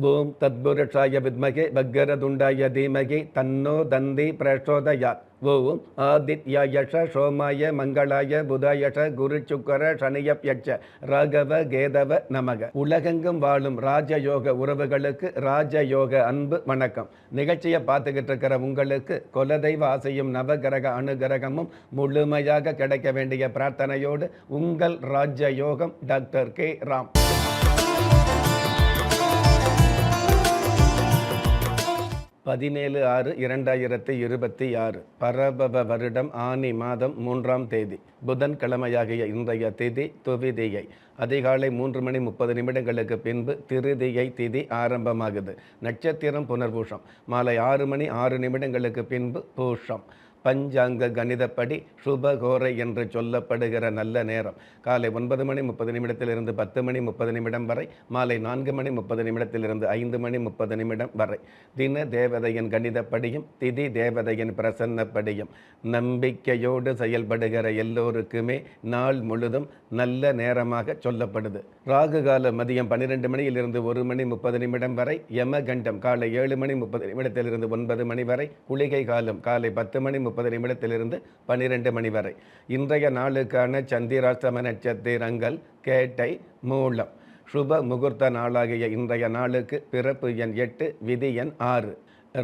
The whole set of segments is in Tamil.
ஓம் தத்புருஷாய வித்மகே வக்கரதுண்டாய தீமகி தன்னோ தந்தி பிரச்சோதயாத். ஓம் ஆதித்யாயஷ சோமாய மங்களாய புதாயஷ குரு சுக்கர சனியப்யட்ச ராகவ கேதவ நமக. உலகெங்கும் வாழும் ராஜயோக உறவுகளுக்கு ராஜயோக அன்பு வணக்கம். நிகழ்ச்சியை பார்த்துக்கிட்டு இருக்கிற உங்களுக்கு குலதெய்வ ஆசையும் நவகிரக அனுகிரகமும் முழுமையாக கிடைக்க வேண்டிய பிரார்த்தனையோடு உங்கள் ராஜயோகம் டாக்டர் கே ராம். 17/6/2026 பரபவ வருடம் ஆனி மாதம் 3ஆம் தேதி புதன்கிழமையாகிய இன்றைய திதி துவிதியை. அதிகாலை 3:30 பின்பு திருதியை திதி ஆரம்பமாகுது. நட்சத்திரம் புனர்பூஷம். மாலை 6:06 பின்பு பூஷம். பஞ்சாங்க கணிதப்படி சுபகோரை என்று சொல்லப்படுகிற நல்ல நேரம் காலை 9:30 10:30 வரை, மாலை 4:30 5:30 வரை. தின தேவதையின் கணிதப்படியும் திதி தேவதையின் பிரசன்னப்படியும் நம்பிக்கையோடு செயல்படுகிற எல்லோருக்குமே நாள் முழுதும் நல்ல நேரமாக சொல்லப்படுது. ராகு காலம் மதியம் 12 1:30 வரை, யமகண்டம் காலை 7:30 9 வரை, குளிகை காலம் காலை 10:30 12 வரை. இன்றைய நாளுக்கான சந்திராஷ்டம நட்சத்திரங்கள் கேட்டை, மூலம். சுப முகூர்த்த நாளாகிய இன்றைய நாளுக்கு பிறப்பு எண் 8, விதி எண் 6.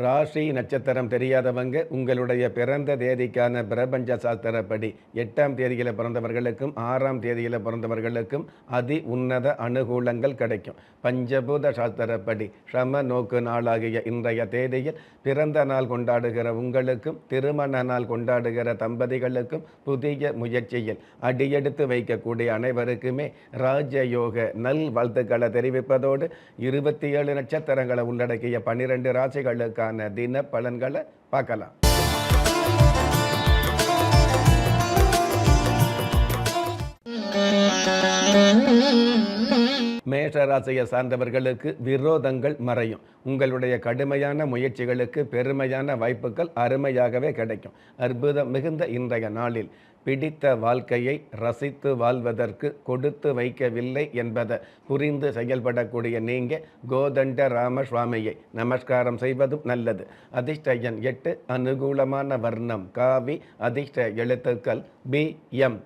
ராசி நட்சத்திரம் தெரியாதவங்க உங்களுடைய பிறந்த தேதிக்கான பிரபஞ்ச சாஸ்திரப்படி 8ஆம் தேதியில் பிறந்தவர்களுக்கும் 6ஆம் தேதியில் பிறந்தவர்களுக்கும் அதி உன்னத அனுகூலங்கள் கிடைக்கும். பஞ்சபூத சாஸ்திரப்படி சம நோக்கு நாளாகிய இன்றைய தேதியில் பிறந்த நாள் கொண்டாடுகிற உங்களுக்கும் திருமண நாள் கொண்டாடுகிற தம்பதிகளுக்கும் புதிய முயற்சியில் அடியெடுத்து வைக்கக்கூடிய அனைவருக்குமே ராஜயோக நல் வாழ்த்துக்களை தெரிவிப்பதோடு 27 நட்சத்திரங்களை உள்ளடக்கிய 12 ராசிகளுக்கு தின பலன்களை பார்க்கலாம். மேஷராசியை சார்ந்தவர்களுக்கு விரோதங்கள் மறையும். உங்களுடைய கடுமையான முயற்சிகளுக்கு பெருமையான வாய்ப்புகள் அருமையாகவே கிடைக்கும். அற்புதம் மிகுந்த இன்றைய நாளில் பிடித்த வாழ்க்கையை ரசித்து வாழ்வதற்கு கொடுத்து வைக்கவில்லை என்பதை புரிந்து செயல்படக்கூடிய நீங்கள் கோதண்ட ராமசுவாமியை நமஸ்காரம் செய்வதும் நல்லது. அதிர்ஷ்ட எண் 8, அனுகூலமான வர்ணம் காவி, அதிர்ஷ்ட எழுத்துக்கள் BM.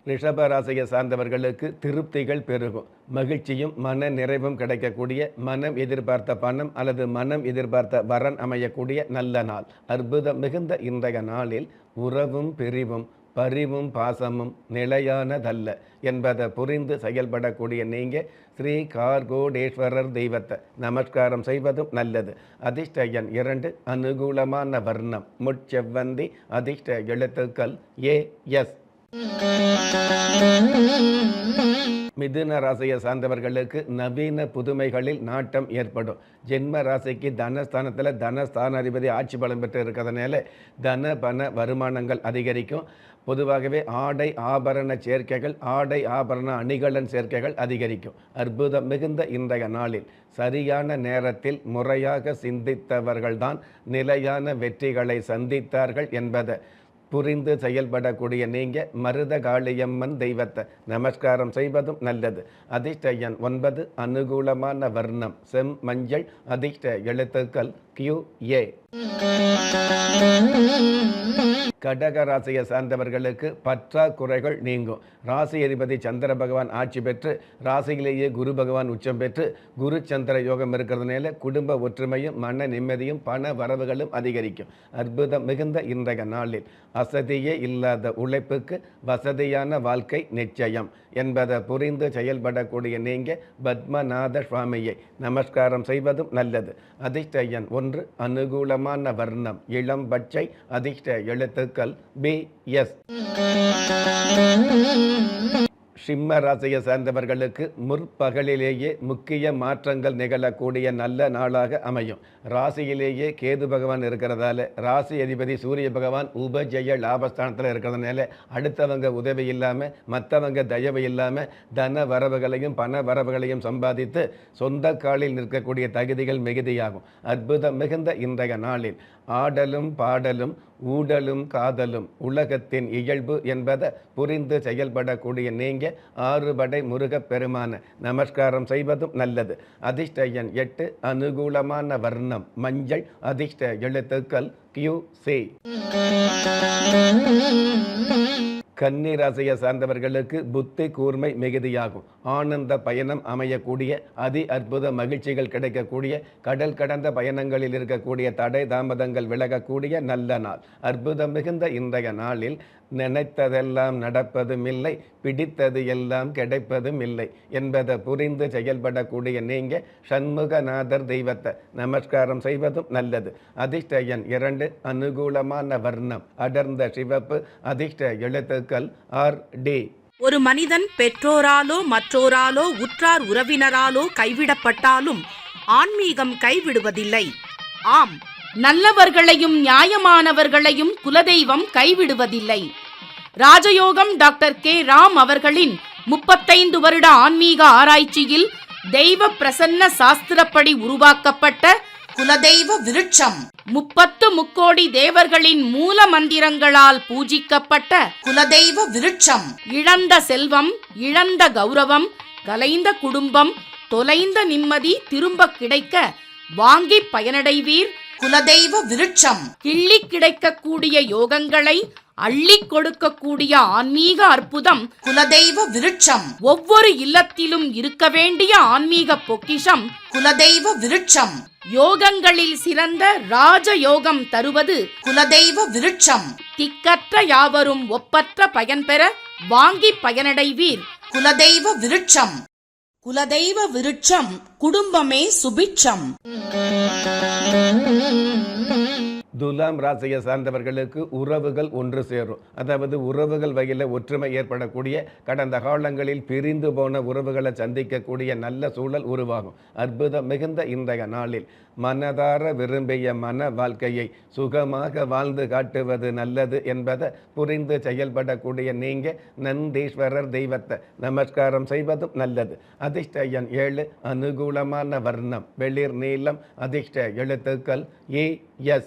ரிஷபராசியை சார்ந்தவர்களுக்கு திருப்திகள் பெருகும். மகிழ்ச்சியும் மன நிறைவும் கிடைக்கக்கூடிய, மனம் எதிர்பார்த்த பணம் அல்லது மனம் எதிர்பார்த்த வரன் அமையக்கூடிய நல்ல நாள். அற்புதம் மிகுந்த இன்றைய நாளில் உறவும் பிரிவும் பரிவும் பாசமும் நிலையானதல்ல என்பதை புரிந்து செயல்படக்கூடிய நீங்கள் ஸ்ரீ கார்கோடேஸ்வரர் தெய்வத்தை நமஸ்காரம் செய்வதும் நல்லது. அதிர்ஷ்ட எண் 2, அனுகூலமான வர்ணம் முட்செவ்வந்தி, அதிர்ஷ்ட எழுத்துக்கள் AS. மிதுன ராசியை சார்ந்தவர்களுக்கு நவீன புதுமைகளில் நாட்டம் ஏற்படும். ஜென்ம ராசிக்கு தனஸ்தானத்தில் தனஸ்தானாதிபதி ஆட்சி பலம் பெற்று இருக்கிறதுனால தன பண வருமானங்கள் அதிகரிக்கும். பொதுவாகவே ஆடை ஆபரண சேர்க்கைகள், ஆடை ஆபரண அணிகலன் சேர்க்கைகள் அதிகரிக்கும். அற்புதம் மிகுந்த இன்றைய நாளில் சரியான நேரத்தில் முறையாக சிந்தித்தவர்கள்தான் நிலையான வெற்றிகளை சந்தித்தார்கள் என்பதை புரிந்து செயல்படக்கூடிய நீங்கள் மருதகாளியம்மன் தெய்வத்தை நமஸ்காரம் செய்வதும் நல்லது. அதிர்ஷ்ட எண் 9, அனுகூலமான வர்ணம் செம் மஞ்சள், அதிர்ஷ்ட எழுத்துக்கள் QA. கடக ராசியை சார்ந்தவர்களுக்கு பற்றாக்குறைகள் நீங்கும். ராசி அதிபதி சந்திர பகவான் ஆட்சி பெற்று ராசியிலேயே குரு பகவான் உச்சம் பெற்று குரு சந்திர யோகம் இருக்கிறதுனால குடும்ப ஒற்றுமையும் மன நிம்மதியும் பண வரவுகளும் அதிகரிக்கும். அற்புதம் மிகுந்த இன்றைய நாளில் அசதியே இல்லாத உழைப்புக்கு வசதியான வாழ்க்கை நிச்சயம் என்பதை புரிந்து செயல்படக்கூடிய நீங்கள் பத்மநாத சுவாமியை நமஸ்காரம் செய்வதும் நல்லது. அதிர்ஷ்ட எண் 1, அனுகூலமான வர்ணம் இளம் பச்சை, அதிர்ஷ்ட எழுத்துக்கள் BS. சிம்ம ராசியை சார்ந்தவர்களுக்கு முற்பகலிலேயே முக்கிய மாற்றங்கள் நிகழக்கூடிய நல்ல நாளாக அமையும். ராசியிலேயே கேது பகவான் இருக்கிறதால, ராசி அதிபதி சூரிய பகவான் உபஜய லாபஸ்தானத்தில் இருக்கிறதுனால அடுத்தவங்க உதவி இல்லாமல் மற்றவங்க தயவு இல்லாமல் தன வரவுகளையும் பண வரவுகளையும் சம்பாதித்து சொந்த காலில் நிற்கக்கூடிய தகுதிகள் மிகுதியாகும். அற்புதம் மிகுந்த இன்றைய நாளில் ஆடலும் பாடலும் ஊடலும் காதலும் உலகத்தின் இயல்பு என்பதை புரிந்து செயல்படக்கூடிய நீங்கள் ஆறுபடை முருகப் பெருமான நமஸ்காரம் செய்வதும் நல்லது. அதிர்ஷ்ட எண் 8, அனுகூலமான வர்ணம் மஞ்சள், அதிர்ஷ்ட எழுத்துக்கள் QC. கன்னி ராசியை சார்ந்தவர்களுக்கு புத்தி கூர்மை மிகுதியாகும். ஆனந்த பயணம் அமையக்கூடிய, அதி அற்புத மகிழ்ச்சிகள் கிடைக்கக்கூடிய, கடல் கடந்த பயணங்களில் இருக்கக்கூடிய தடை தாமதங்கள் விலகக்கூடிய நல்ல நாள். அற்புதம் மிகுந்த இன்றைய நாளில் நினைத்ததெல்லாம் நடப்பதும் இல்லை, பிடித்தது எல்லாம் கிடைப்பதும் இல்லை என்பதை புரிந்து செயல்படக்கூடிய நீங்க சண்முகநாதர் தெய்வத்தை நமஸ்காரம் செய்வதும் நல்லது. அதிர்ஷ்ட எண் 2, அனுகூலமான வர்ணம் அடர்ந்த சிவப்பு, அதிர்ஷ்ட எழுத்துக்கள் RD. ஒரு மனிதன் பெற்றோராலோ மற்றோராலோ உற்றார் உறவினராலோ கைவிடப்பட்டாலும் ஆன்மீகம் கைவிடுவதில்லை. ஆம், நல்லவர்களையும் நியாயமானவர்களையும் குலதெய்வம் கைவிடுவதில்லை. ராஜயோகம் டாக்டர் K. ராம் அவர்களின் 35 வருட ஆன்மீக ஆராய்ச்சியில் தெய்வ பிரசன்ன சாஸ்திரப்படி உருவாக்கப்பட்ட குலதெய்வ விருட்சம், 30 முக்கோடி தேவர்களின் மூல மந்திரங்களால் பூஜிக்கப்பட்ட குலதெய்வ விருட்சம். இழந்த செல்வம், இழந்த கௌரவம், கலைந்த குடும்பம், தொலைந்த நிம்மதி திரும்ப கிடைக்க வாங்கி பயனடைவீர். குலதெய்வ விருட்சம் கிள்ளி கிடைக்கக்கூடிய யோகங்களை அள்ளி கொடுக்கக்கூடிய ஆன்மீக அற்புதம் குலதெய்வ விருட்சம். ஒவ்வொரு இல்லத்திலும் இருக்க வேண்டிய ஆன்மீக பொக்கிஷம் குலதெய்வ விருட்சம். யோகங்களில் சிறந்த ராஜயோகம் தருவது குலதெய்வ விருட்சம். திக்கற்ற யாவரும் ஒப்பற்ற பயன் பெற வாங்கி பயனடைவீர். குலதெய்வ விருட்சம். குலதெய்வ விருட்சம் குடும்பமே சுபிட்சம். துலாம் ராசியை சார்ந்தவர்களுக்கு உறவுகள் ஒன்று சேரும். அதாவது உறவுகள் வகையில் ஒற்றுமை ஏற்படக்கூடிய, கடந்த காலங்களில் பிரிந்து போன உறவுகளை சந்திக்கக்கூடிய நல்ல சூழல் உருவாகும். அற்புதம் மிகுந்த இன்றைய நாளில் மனதார விரும்பிய மன வாழ்க்கையை சுகமாக வாழ்ந்து காட்டுவது நல்லது என்பதை புரிந்து செயல்படக்கூடிய நீங்க நந்தீஸ்வரர் தெய்வத்தை நமஸ்காரம் செய்வதும் நல்லது. அதிர்ஷ்ட எண் 7, அனுகூலமான வர்ணம் வெளிர் நீலம், அதிர்ஷ்ட எழுத்துக்கள் ES.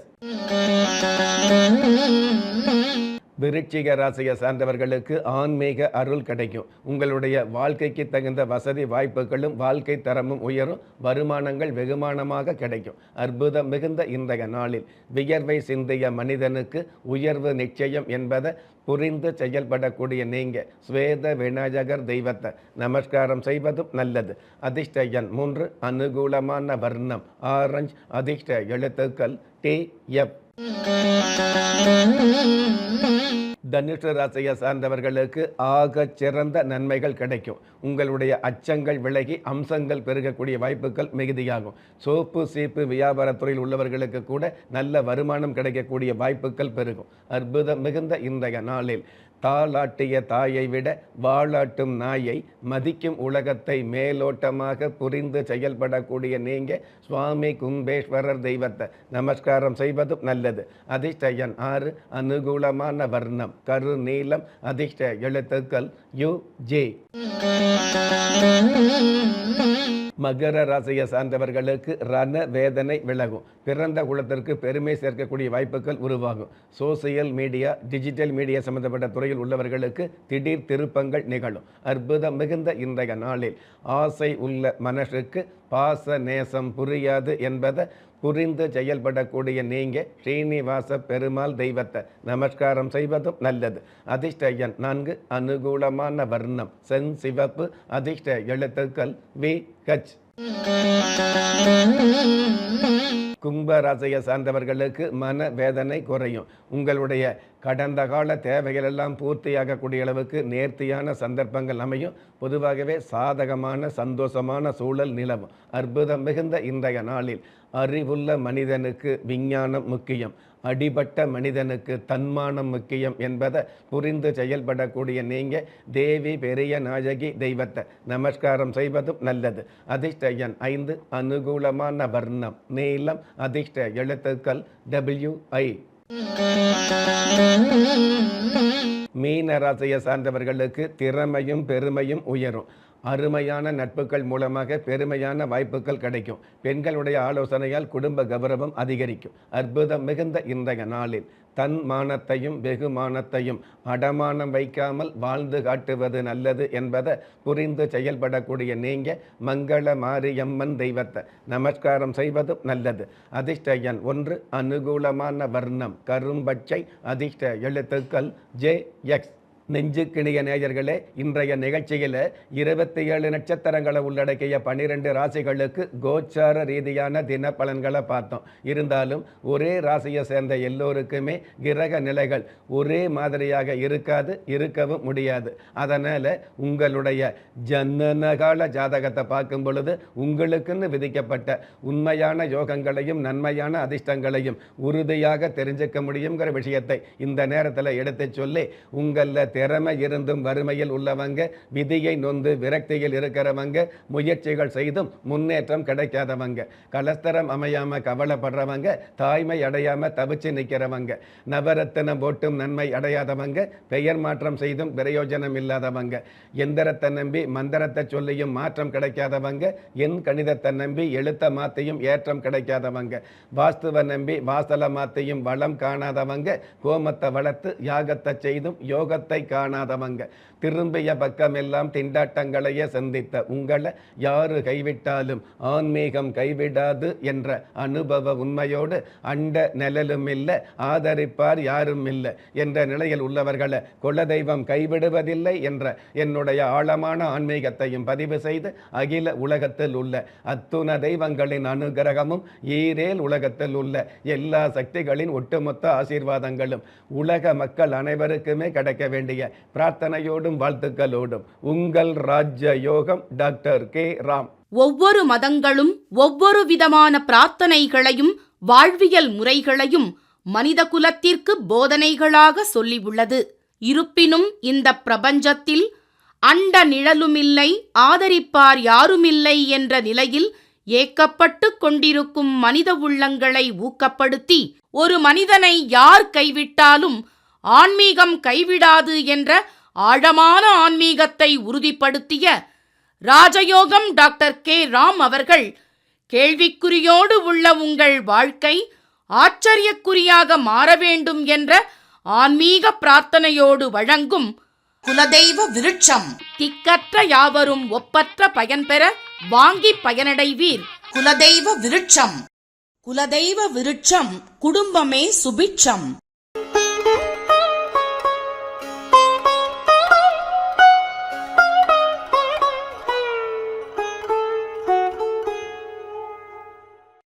விருச்சிக ராசியை சார்ந்தவர்களுக்கு ஆன்மீக அருள் கிடைக்கும். உங்களுடைய வாழ்க்கைக்கு தகுந்த வசதி வாய்ப்புகளும் வாழ்க்கை தரமும் உயரும். வருமானங்கள் வெகுமானமாக கிடைக்கும். அற்புதம் மிகுந்த இன்றைய நாளில் வியர்வை சிந்திய மனிதனுக்கு உயர்வு நிச்சயம் என்பதை புரிந்து செயல்படக்கூடிய நீங்க ஸ்வேத விநாயகர் தெய்வத்தை நமஸ்காரம் செய்வதும் நல்லது. அதிர்ஷ்ட எண் 3, அனுகூலமான வர்ணம் ஆரஞ்சு, அதிர்ஷ்ட எழுத்துக்கள் TF. தனுஷ ராசியை சார்ந்தவர்களுக்கு ஆக சிறந்த நன்மைகள் கிடைக்கும். உங்களுடைய அச்சங்கள் விலகி அம்சங்கள் பெருகக்கூடிய வாய்ப்புகள் மிகுதியாகும். சோப்பு சீப்பு வியாபாரத்துறையில் உள்ளவர்களுக்கு கூட நல்ல வருமானம் கிடைக்கக்கூடிய வாய்ப்புகள் பெருகும். அற்புதம் மிகுந்த இன்றைய நாளில் தாளாட்டிய தாயை விட வாளாட்டும் நாயை மதிக்கும் உலகத்தை மேலோட்டமாக புரிந்து செயல்படக்கூடிய நீங்க சுவாமி கும்பேஸ்வரர் தெய்வத்தை நமஸ்காரம் செய்வதும் நல்லது. அதிர்ஷ்ட எண் 6, அனுகூலமான வர்ணம் கரு நீலம், அதிர்ஷ்ட எழுத்துக்கள் UJ. மகர ராசியை சார்ந்தவர்களுக்கு ரண வேதனை விலகும். பிறந்த குலத்திற்கு பெருமை சேர்க்கக்கூடிய வாய்ப்புகள் உருவாகும். சோசியல் மீடியா, டிஜிட்டல் மீடியா சம்பந்தப்பட்ட துறையில் உள்ளவர்களுக்கு திடீர் திருப்பங்கள் நிகழும். அற்புதம் மிகுந்த இன்றைய நாளில் ஆசை உள்ள மனசுக்கு பாச நேசம் புரியாது என்பதை புரிந்து செயல்படக்கூடிய நீங்க ஸ்ரீனிவாச பெருமாள் தெய்வத்தை நமஸ்காரம் செய்வதும் நல்லது. அதிர்ஷ்ட எண் 4, அனுகூலமான வர்ணம் செஞ்சிவப்பு, அதிர்ஷ்ட எழுத்துக்கள் VH. கும்பராசியை சார்ந்தவர்களுக்கு மன வேதனை குறையும். உங்களுடைய கடந்த கால தேவைகள் எல்லாம் பூர்த்தியாகக்கூடிய அளவுக்கு நேர்த்தியான சந்தர்ப்பங்கள் அமையும். பொதுவாகவே சாதகமான சந்தோஷமான சூழல் நிலவும். அற்புதம் மிகுந்த இன்றைய நாளில் அறிவுள்ள மனிதனுக்கு விஞ்ஞானம் முக்கியம், அடிபட்ட மனிதனுக்கு தன்மானம் முக்கியம் என்பதை புரிந்து செயல்படக்கூடிய நீங்க தேவி பெரிய நாயகி தெய்வத்தை நமஸ்காரம் செய்வதும் நல்லது. அதிர்ஷ்ட எண் 5, அனுகூலமான வர்ணம் நீலம், அதிர்ஷ்ட எழுத்துக்கள் WI. மீன ராசியை சார்ந்தவர்களுக்கு திறமையும் பெருமையும் உயரும். அருமையான நட்புகள் மூலமாக பெருமையான வாய்ப்புகள் கிடைக்கும். பெண்களுடைய ஆலோசனையால் குடும்ப கௌரவம் அதிகரிக்கும். அற்புதம் மிகுந்த இன்றைய நாளில் தன் மானத்தையும் வெகுமானத்தையும் அடமானம் வைக்காமல் வாழ்ந்து காட்டுவது நல்லது என்பதை புரிந்து செயல்படக்கூடிய நீங்க மங்கள மாரியம்மன் தெய்வத்தை நமஸ்காரம் செய்வதும் நல்லது. அதிர்ஷ்ட எண் 1, அனுகூலமான வர்ணம் கரும்பச்சை, அதிர்ஷ்ட எழுத்துக்கள் JX. நெஞ்சுக்கிணிய நேயர்களே, இன்றைய நிகழ்ச்சியில் 27 நட்சத்திரங்களை உள்ளடக்கிய 12 ராசிகளுக்கு கோச்சார ரீதியான தின பலன்களை பார்த்தோம். இருந்தாலும் ஒரே ராசியை சேர்ந்த எல்லோருக்குமே கிரக நிலைகள் ஒரே மாதிரியாக இருக்கவும் முடியாது. அதனால் உங்களுடைய ஜனனகால ஜாதகத்தை பார்க்கும் பொழுது உங்களுக்குன்னு விதிக்கப்பட்ட உண்மையான யோகங்களையும் நன்மையான அதிர்ஷ்டங்களையும் உறுதியாக தெரிஞ்சுக்க முடியுங்கிற விஷயத்தை இந்த நேரத்தில் எடுத்து சொல்லி, உங்களில் திறமை இருந்தும் வறுமையில் உள்ளவங்க, விதியை நொந்து விரக்தியில் இருக்கிறவங்க, முயற்சிகள் செய்தும் முன்னேற்றம் கிடைக்காதவங்க, கலஸ்தரம் அமையாம கவலைப்படுறவங்க, தாய்மை அடையாம தவிச்சு நிற்கிறவங்க, நவரத்தினம் போட்டும் நன்மை அடையாதவங்க, பெயர் மாற்றம் செய்தும் பிரயோஜனம் இல்லாதவங்க, எந்திரத்தை நம்பி மந்திரத்தை சொல்லியும் மாற்றம் கிடைக்காதவங்க, எண் கணிதத்தை நம்பி எழுத்த மாத்தையும் ஏற்றம் கிடைக்காதவங்க, வாஸ்துவை நம்பி வாசல மாத்தையும் வளம் காணாதவங்க, கோமத்தை வளர்த்து யாகத்தை செய்தும் யோகத்தை காணாதவங்க, திரும்பிய பக்கமெல்லாம் திண்டாட்டங்களையே சந்தித்த உங்களை யாரு கைவிட்டாலும் ஆன்மீகம் கைவிடாது என்ற அனுபவ உண்மையோடு அண்ட நிழலும் இல்லை, ஆதரிப்பார் யாரும் இல்லை என்ற நிலையில் உள்ளவர்களை குலதெய்வம் கைவிடுவதில்லை என்ற என்னுடைய ஆழமான ஆன்மீகத்தையும் பதிவு செய்து, அகில உலகத்தில் உள்ள அத்துண தெய்வங்களின் அனுகிரகமும் ஈரேல் உலகத்தில் உள்ள எல்லா சக்திகளின் ஒட்டுமொத்த ஆசீர்வாதங்களும் உலக மக்கள் அனைவருக்குமே கிடைக்க வேண்டிய பிரார்த்தனையோடும் வாழ்த்துக்களோடும் உங்கள் ராஜ்ய யோகம் டாக்டர் கே ராம். ஒவ்வொரு மதங்களும் ஒவ்வொரு விதமான பிரார்த்தனைகளையும் வாழ்வியல் முறைகளையும் மனித குலத்திற்கு போதனைகளாக சொல்லியுள்ளது. இருப்பினும் இந்த பிரபஞ்சத்தில் அண்ட நிழலுமில்லை, ஆதரிப்பார் யாருமில்லை என்ற நிலையில் ஏக்கப்பட்டு கொண்டிருக்கும் மனித உள்ளங்களை ஊக்கப்படுத்தி, ஒரு மனிதனை யார் கைவிட்டாலும் ஆன்மீகம் கைவிடாது என்ற ஆழமான ஆன்மீகத்தை உறுதிப்படுத்திய ராஜயோகம் டாக்டர் கே ராம் அவர்கள், கேள்விக்குறியோடு உள்ள உங்கள் வாழ்க்கை ஆச்சரியக்குறியாக மாற வேண்டும் என்ற ஆன்மீக பிரார்த்தனையோடு வழங்கும் குலதெய்வ விருட்சம். திக்கற்ற யாவரும் ஒப்பற்ற பயன்பெற வாங்கி பயனடைவீர். குலதெய்வ விருட்சம். குலதெய்வ விருட்சம் குடும்பமே சுபிட்சம்.